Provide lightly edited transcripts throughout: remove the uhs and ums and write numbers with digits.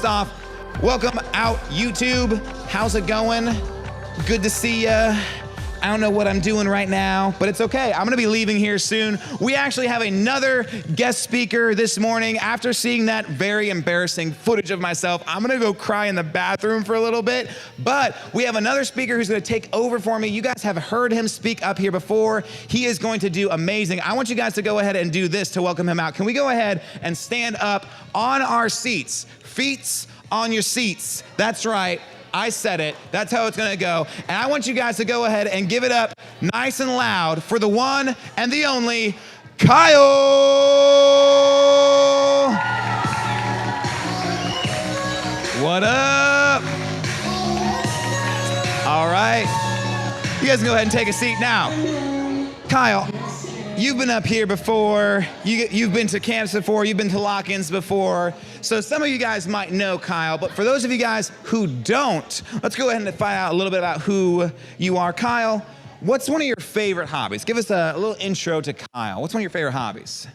First off, welcome out YouTube. How's it going? Good to see ya. I don't know what I'm doing right now, but it's okay. I'm gonna be leaving here soon. We actually have another guest speaker this morning. After seeing that very embarrassing footage of myself, I'm gonna go cry in the bathroom for a little bit, but we have another speaker who's gonna take over for me. You guys have heard him speak up here before. He is going to do amazing. I want you guys to go ahead and do this to welcome him out. Can we go ahead and stand up on our seats? Feet on your seats. That's right. I said it. That's how it's gonna go. And I want you guys to go ahead and give it up nice and loud for the one and the only Kyle. What up? All right. You guys can go ahead and take a seat now. Kyle, you've been up here before. You've been to camps before. You've been to lock-ins before. So some of you guys might know Kyle, but for those of you guys who don't, let's go ahead and find out a little bit about who you are. Kyle, what's one of your favorite hobbies? Give us a little intro to Kyle. What's one of your favorite hobbies?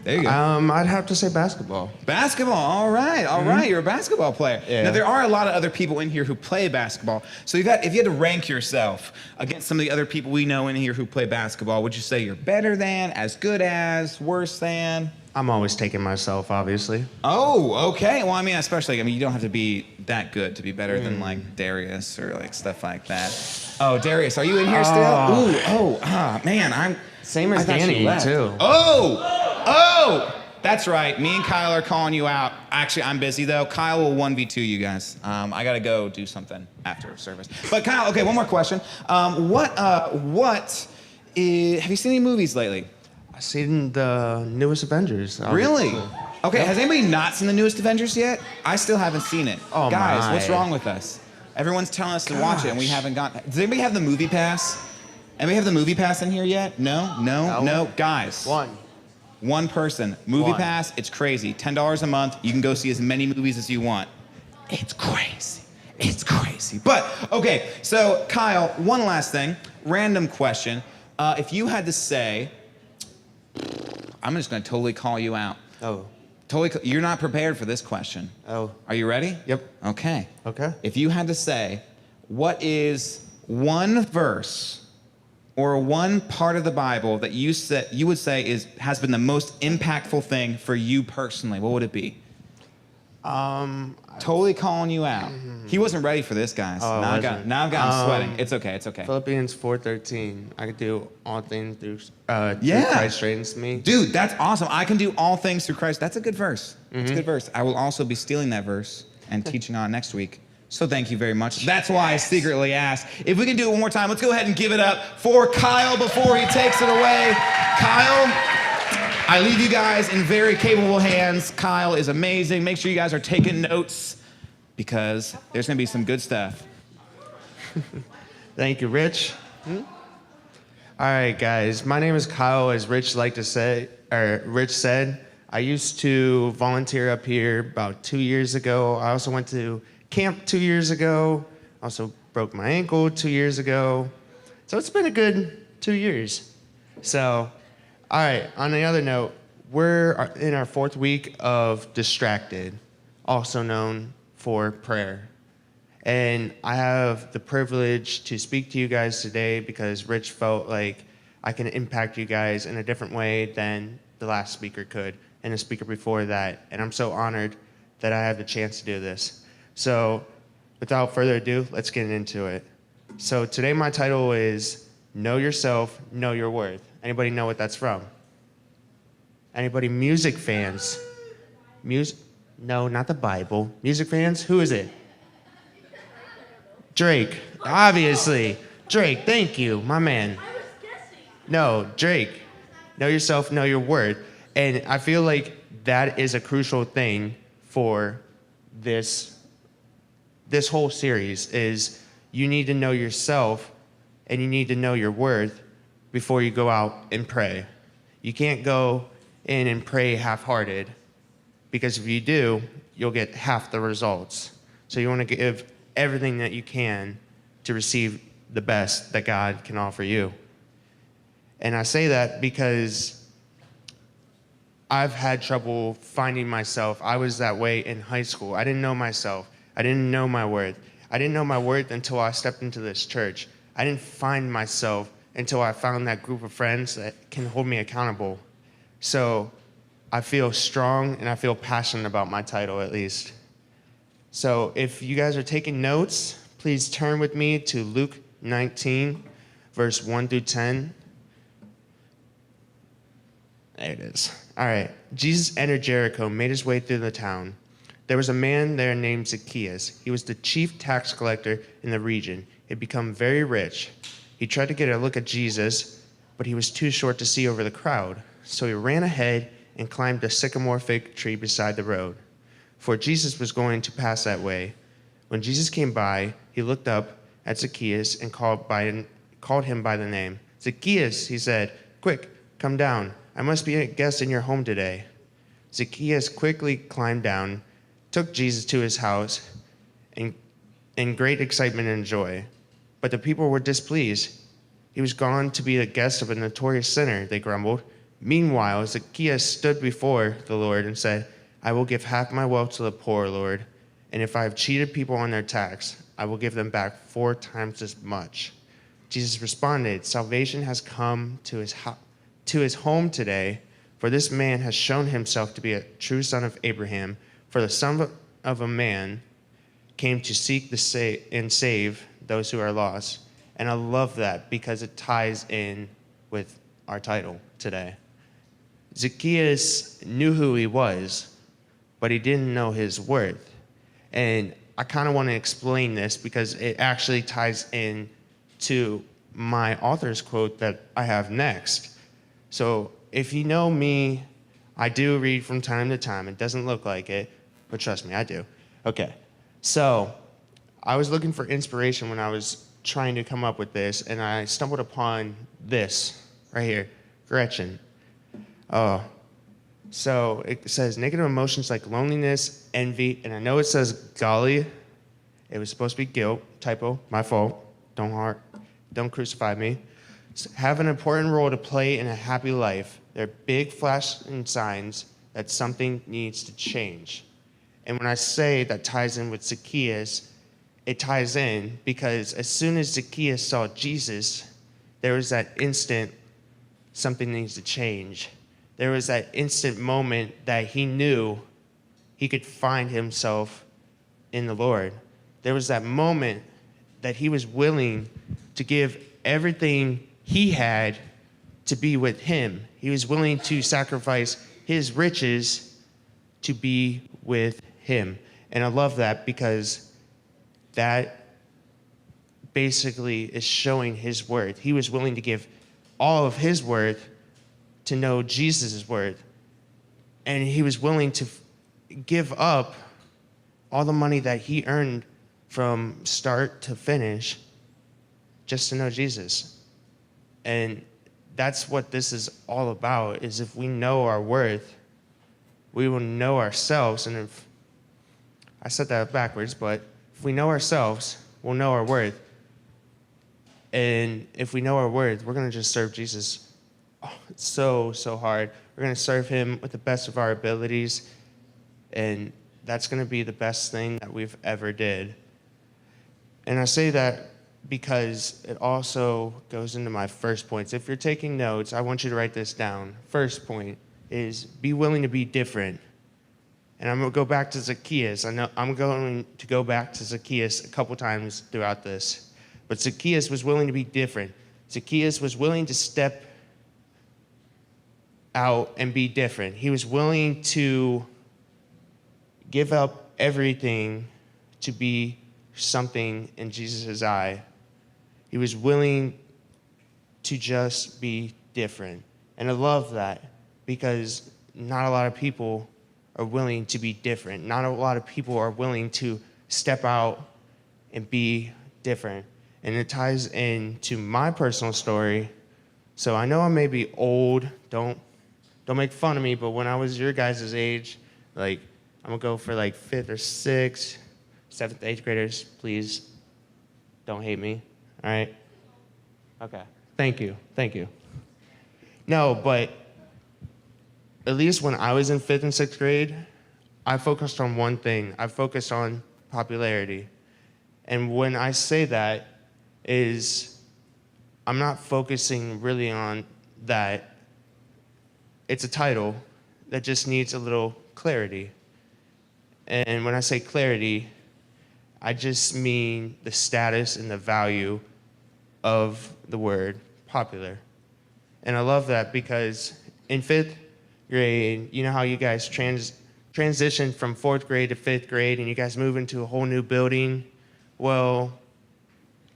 There you go. I'd have to say basketball. Basketball, all right, all right. You're a basketball player. Yeah. Now, there are a lot of other people in here who play basketball. So if you had to rank yourself against some of the other people we know in here who play basketball, would you say you're better than, as good as, worse than? I'm always taking myself, obviously. Oh, okay. Well, I mean, especially, you don't have to be that good to be better than, like, Darius or, like, stuff like that. Oh, Darius, are you in here still? Man, Same as I thought you Danny, left. too. Oh, that's right. Me and Kyle are calling you out. Actually, I'm busy though. Kyle will 1v2 you guys. I gotta go do something after service. But Kyle, okay, one more question. Have you seen any movies lately? I've seen the newest Avengers. Really? Okay, has anybody not seen the newest Avengers yet? I still haven't seen it. Oh, guys, my. what's wrong with us? Everyone's telling us to watch it and we haven't got. Does anybody have the movie pass? Anybody have the movie pass in here yet? No. Guys. One person. Movie pass, it's crazy. $10 a month. You can go see as many movies as you want. It's crazy. It's crazy. But, okay, so Kyle, one last thing. Random question. If you had to say, I'm just going to totally call you out. Oh. You're not prepared for this question. Oh. Are you ready? Yep. Okay. Okay. If you had to say, what is one verse or one part of the Bible that you would say has been the most impactful thing for you personally, what would it be? Totally calling you out. He wasn't ready for this, guys. Oh, now I've got him sweating. It's okay. Philippians 4:13. I can do all things through Christ strengthens me. Dude, that's awesome. I can do all things through Christ. That's a good verse. That's a good verse. I will also be stealing that verse and teaching on it next week. So thank you very much. That's why I secretly asked. If we can do it one more time, let's go ahead and give it up for Kyle before he takes it away. Kyle, I leave you guys in very capable hands. Kyle is amazing. Make sure you guys are taking notes because there's gonna be some good stuff. Thank you, Rich. All right, guys. My name is Kyle, as Rich said. I used to volunteer up here about 2 years ago. I also went to camp 2 years ago. Also broke my ankle 2 years ago. So it's been a good 2 years. So, all right, on the other note, we're in our 4th week of Distracted, also known for prayer. And I have the privilege to speak to you guys today because Rich felt like I can impact you guys in a different way than the last speaker could, and the speaker before that. And I'm so honored that I have the chance to do this. So without further ado, let's get into it. So today my title is Know Yourself, Know Your Worth. Anybody know what that's from? Anybody music fans? No, not the Bible. Music fans? Who is it? Drake, obviously. Drake, thank you, my man. No, Drake. Know yourself, know your worth. And I feel like that is a crucial thing for this whole series is you need to know yourself and you need to know your worth before you go out and pray. You can't go in and pray half-hearted because if you do, you'll get half the results. So you want to give everything that you can to receive the best that God can offer you. And I say that because I've had trouble finding myself. I was that way in high school. I didn't know myself. I didn't know my worth. I didn't know my worth until I stepped into this church. I didn't find myself until I found that group of friends that can hold me accountable. So I feel strong and I feel passionate about my title, at least. So if you guys are taking notes, please turn with me to Luke 19, verse 1 through 10. There it is. All right. Jesus entered Jericho and made his way through the town. There was a man there named Zacchaeus. He was the chief tax collector in the region. He had become very rich. He tried to get a look at Jesus, but he was too short to see over the crowd. So he ran ahead and climbed a sycamore fig tree beside the road, for Jesus was going to pass that way. When Jesus came by, he looked up at Zacchaeus and called him by the name. Zacchaeus, he said, "Quick, come down. I must be a guest in your home today." Zacchaeus quickly climbed down, took Jesus to his house in great excitement and joy. But the people were displeased. He was gone to be the guest of a notorious sinner, they grumbled. Meanwhile, Zacchaeus stood before the Lord and said, "I will give half my wealth to the poor, Lord, and if I have cheated people on their tax, I will give them back 4 times as much." Jesus responded, "Salvation has come to his home today, for this man has shown himself to be a true son of Abraham. For the Son of a Man came to seek and save those who are lost." And I love that because it ties in with our title today. Zacchaeus knew who he was, but he didn't know his worth. And I kind of want to explain this because it actually ties in to my author's quote that I have next. So if you know me, I do read from time to time. It doesn't look like it, but trust me, I do. Okay, so I was looking for inspiration when I was trying to come up with this, and I stumbled upon this right here, Gretchen. Oh, so it says negative emotions like loneliness, envy, and I know it says golly. It was supposed to be guilt, typo, my fault. Don't crucify me. Have an important role to play in a happy life. They're big flashing signs that something needs to change. And when I say that ties in with Zacchaeus, it ties in because as soon as Zacchaeus saw Jesus, there was that instant something needs to change. There was that instant moment that he knew he could find himself in the Lord. There was that moment that he was willing to give everything he had to be with him. He was willing to sacrifice his riches to be with him. And I love that because that basically is showing his worth. He was willing to give all of his worth to know Jesus' worth. And he was willing to give up all the money that he earned from start to finish just to know Jesus. And that's what this is all about, is if we know our worth, we will know ourselves. And if I said that backwards, but if we know ourselves, we'll know our worth. And if we know our worth, we're going to just serve Jesus so hard. We're going to serve him with the best of our abilities. And that's going to be the best thing that we've ever did. And I say that because it also goes into my first points. If you're taking notes, I want you to write this down. First point is be willing to be different. And I'm going to go back to Zacchaeus. I know I'm going to go back to Zacchaeus a couple times throughout this. But Zacchaeus was willing to be different. Zacchaeus was willing to step out and be different. He was willing to give up everything to be something in Jesus' eye. He was willing to just be different. And I love that because not a lot of people are willing to be different. Not a lot of people are willing to step out and be different. And it ties into my personal story. So I know I may be old. Don't make fun of me, but when I was your guys' age, like I'm gonna go for like 5th or 6th, 7th, 8th graders, please don't hate me. All right? Okay. Thank you. No, but at least when I was in 5th and 6th grade, I focused on one thing. I focused on popularity. And when I say that is I'm not focusing really on that. It's a title that just needs a little clarity. And when I say clarity, I just mean the status and the value of the word popular. And I love that because in 5th grade, you know how you guys transitioned from 4th grade to 5th grade and you guys move into a whole new building? Well,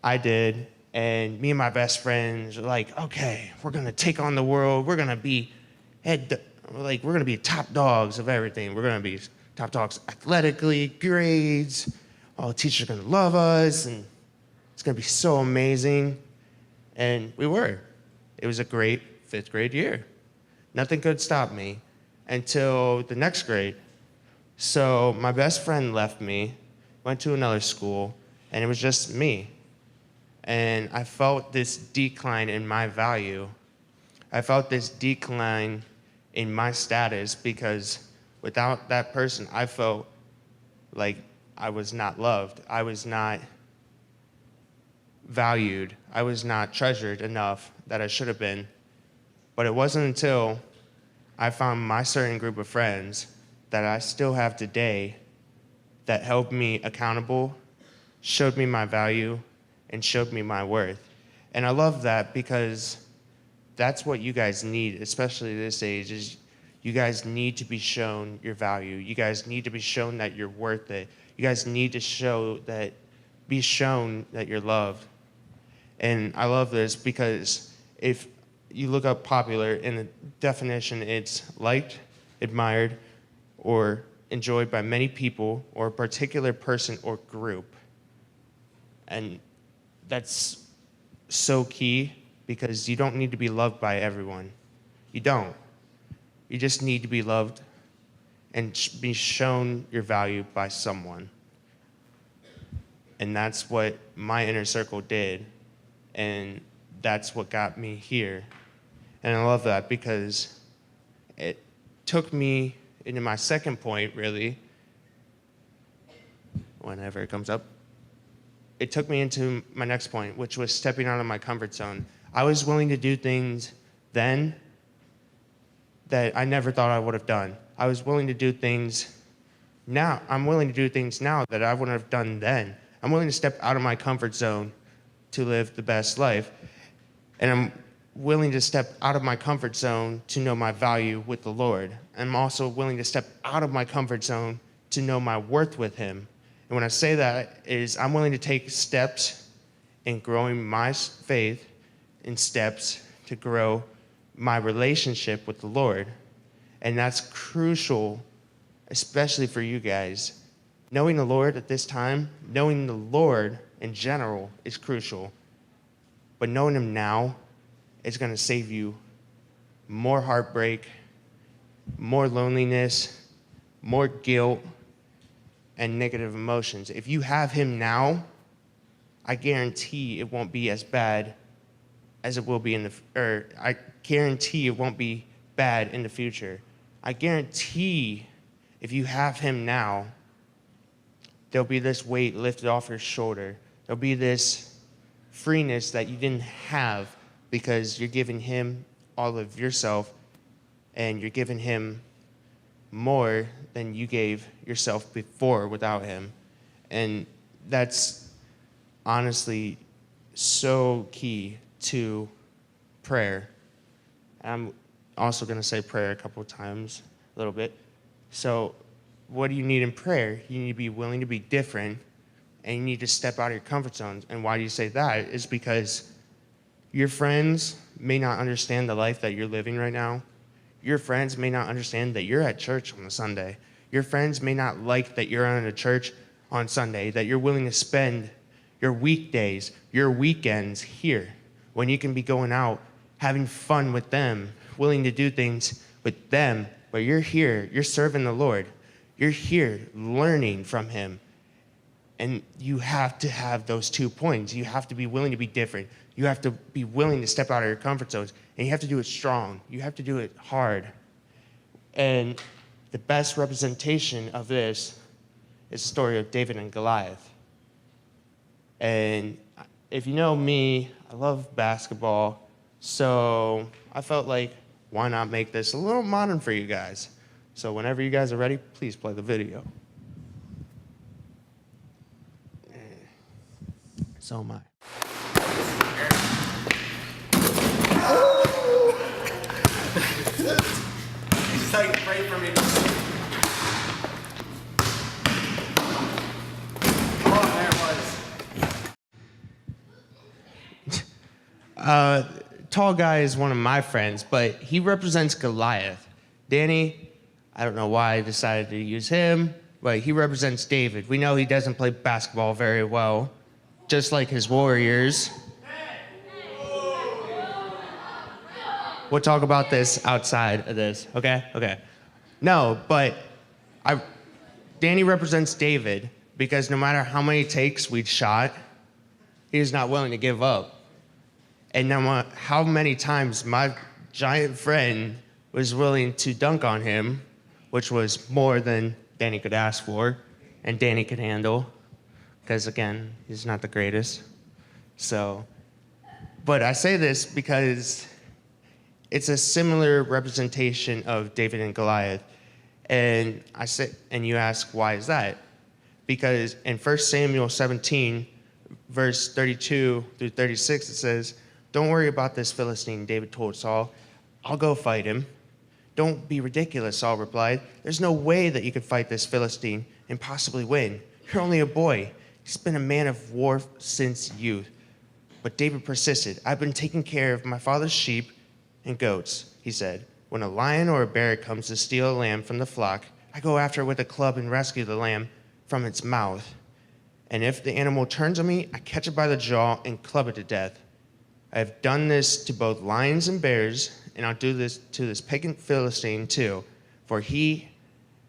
I did. And me and my best friends were like, okay, we're going to take on the world. We're going to be we're going to be top dogs of everything. We're going to be top dogs athletically, grades. All the teachers are going to love us, and it's going to be so amazing. And we were. It was a great 5th grade year. Nothing could stop me until the next grade. So my best friend left me, went to another school, and it was just me. And I felt this decline in my value. I felt this decline in my status because without that person, I felt like I was not loved. I was not valued. I was not treasured enough that I should have been. But it wasn't until I found my certain group of friends that I still have today that held me accountable, showed me my value, and showed me my worth. And I love that because that's what you guys need, especially this age, is you guys need to be shown your value. You guys need to be shown that you're worth it. You guys need to be shown that you're loved. And I love this because if you look up popular, in the definition, it's liked, admired, or enjoyed by many people or a particular person or group. And that's so key because you don't need to be loved by everyone. You don't. You just need to be loved and be shown your value by someone. And that's what my inner circle did. And that's what got me here. And I love that because it took me into my second point, really, whenever it comes up. It took me into my next point, which was stepping out of my comfort zone. I was willing to do things then that I never thought I would have done. I was willing to do things now. I'm willing to do things now that I wouldn't have done then. I'm willing to step out of my comfort zone to live the best life. And I'm willing to step out of my comfort zone to know my value with the Lord. I'm also willing to step out of my comfort zone to know my worth with Him. And when I say that is I'm willing to take steps in growing my faith in steps to grow my relationship with the Lord. And that's crucial, especially for you guys. Knowing the Lord at this time, knowing the Lord in general is crucial. But knowing Him now is going to save you more heartbreak, more loneliness, more guilt, and negative emotions. If you have Him now, I guarantee it won't be as bad as it will be I guarantee it won't be bad in the future. I guarantee if you have Him now, there'll be this weight lifted off your shoulder. There'll be this freeness that you didn't have because you're giving Him all of yourself and you're giving Him more than you gave yourself before without Him. And that's honestly so key to prayer. I'm also going to say prayer a couple of times, a little bit. So what do you need in prayer? You need to be willing to be different, and you need to step out of your comfort zone. And why do you say that? Is because your friends may not understand the life that you're living right now. Your friends may not understand that you're at church on a Sunday. Your friends may not like that you're at a church on Sunday, that you're willing to spend your weekdays, your weekends here, when you can be going out, having fun with them, willing to do things with them. But you're here, you're serving the Lord. You're here learning from Him. And you have to have those 2 points. You have to be willing to be different. You have to be willing to step out of your comfort zones. And you have to do it strong. You have to do it hard. And the best representation of this is the story of David and Goliath. And if you know me, I love basketball, so I felt like, why not make this a little modern for you guys? So whenever you guys are ready, please play the video. So am I. It's like, pray for me. Tall guy is one of my friends, but he represents Goliath. Danny, I don't know why I decided to use him, but he represents David. We know he doesn't play basketball very well, just like his Warriors. We'll talk about this outside of this, okay? Okay. No, but Danny represents David because no matter how many takes we'd shot, he was not willing to give up. And no matter how many times my giant friend was willing to dunk on him, which was more than Danny could ask for and Danny could handle, because again, he's not the greatest. So, but I say this because it's a similar representation of David and Goliath. And you ask, why is that? Because in 1 Samuel 17, verse 32 through 36, it says, "Don't worry about this Philistine," David told Saul. "I'll go fight him." "Don't be ridiculous," Saul replied. "There's no way that you could fight this Philistine and possibly win. You're only a boy. He's been a man of war since youth." But David persisted. "I've been taking care of my father's sheep and goats," he said. "When a lion or a bear comes to steal a lamb from the flock, I go after it with a club and rescue the lamb from its mouth. And if the animal turns on me, I catch it by the jaw and club it to death. I have done this to both lions and bears, and I'll do this to this pagan Philistine too, for he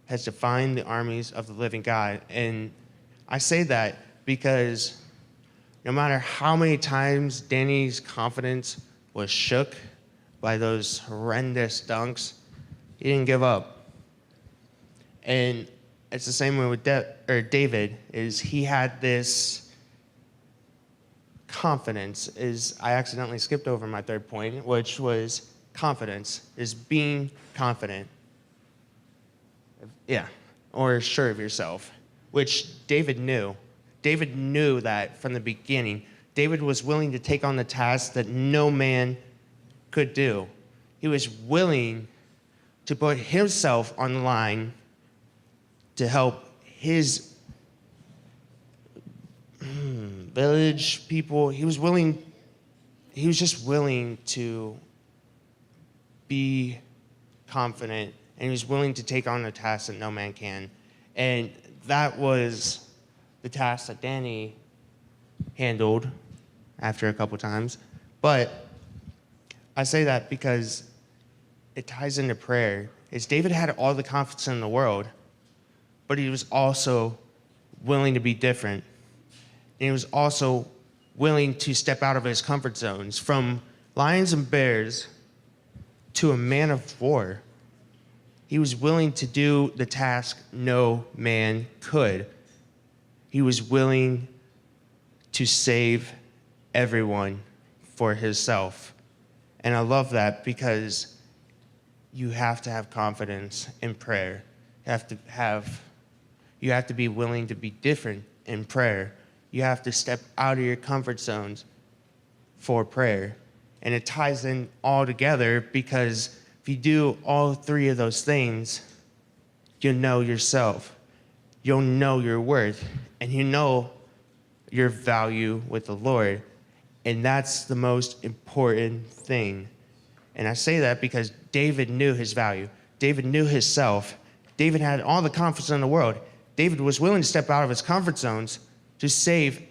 has defied the armies of the living God." And I say that because no matter how many times Danny's confidence was shook by those horrendous dunks, he didn't give up. And it's the same way with David, is he had this confidence. I accidentally skipped over my third point, which was confidence, is being confident. Yeah, or sure of yourself, which David knew. David knew that from the beginning. David was willing to take on the task that no man could do. He was willing to put himself on the line to help his village people. He was just willing to be confident, and he was willing to take on a task that no man can. And that was the task that Danny handled after a couple times. But I say that because it ties into prayer. David had all the confidence in the world, but he was also willing to be different. And he was also willing to step out of his comfort zones, from lions and bears to a man of war. He was willing to do the task no man could. He was willing to save everyone for himself. And I love that because you have to have confidence in prayer. You have to be willing to be different in prayer. You have to step out of your comfort zones for prayer. And it ties in all together, because if you do all three of those things, you'll know yourself. You'll know your worth, and you know your value with the Lord. And that's the most important thing. And I say that because David knew his value. David knew himself. David had all the confidence in the world. David was willing to step out of his comfort zones to save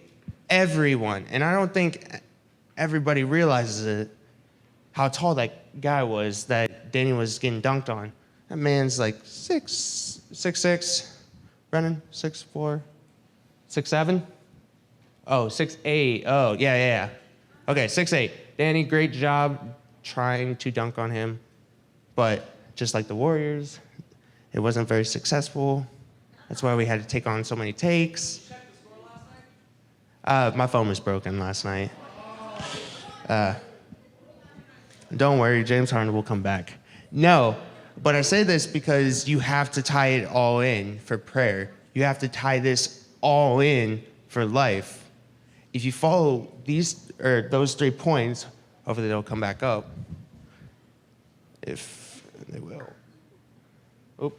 everyone. And I don't think everybody realizes it, how tall that guy was that Danny was getting dunked on. That man's like 6'6", Brennan, 6'4", 6'7"? Oh, 6'8". Oh, yeah. Okay, 6'8". Danny, great job trying to dunk on him. But just like the Warriors. It wasn't very successful. That's why we had to take on so many takes. Did you check the score last night? My phone was broken last night. Don't worry, James Harden will come back. No, but I say this because you have to tie it all in for prayer. You have to tie this all in for life. If you follow those 3 points, hopefully they'll come back up. If they will. Oop.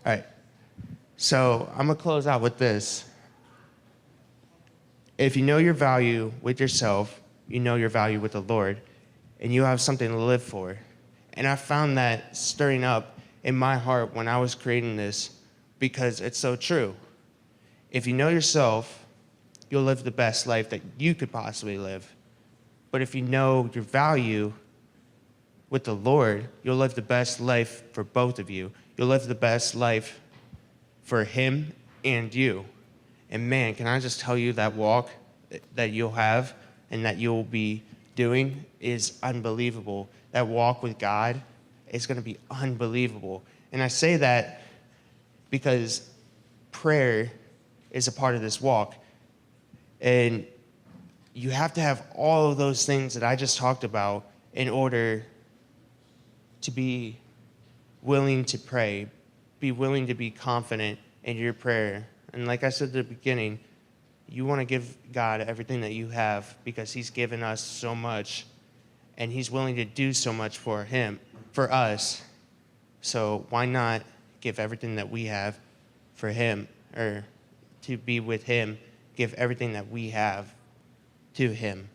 All right. So I'm going to close out with this. If you know your value with yourself, you know your value with the Lord, and you have something to live for. And I found that stirring up in my heart when I was creating this because it's so true. If you know yourself, you'll live the best life that you could possibly live. But if you know your value with the Lord, you'll live the best life for both of you. You'll live the best life for Him and you. And man, can I just tell you that walk that you'll have and that you'll be doing is unbelievable. That walk with God is going to be unbelievable. And I say that because prayer is a part of this walk. And you have to have all of those things that I just talked about in order to be willing to pray, be willing to be confident in your prayer. And like I said at the beginning, you want to give God everything that you have because He's given us so much and He's willing to do so much for us. So why not give everything that we have for Him, or to be with Him, give everything that we have to Him.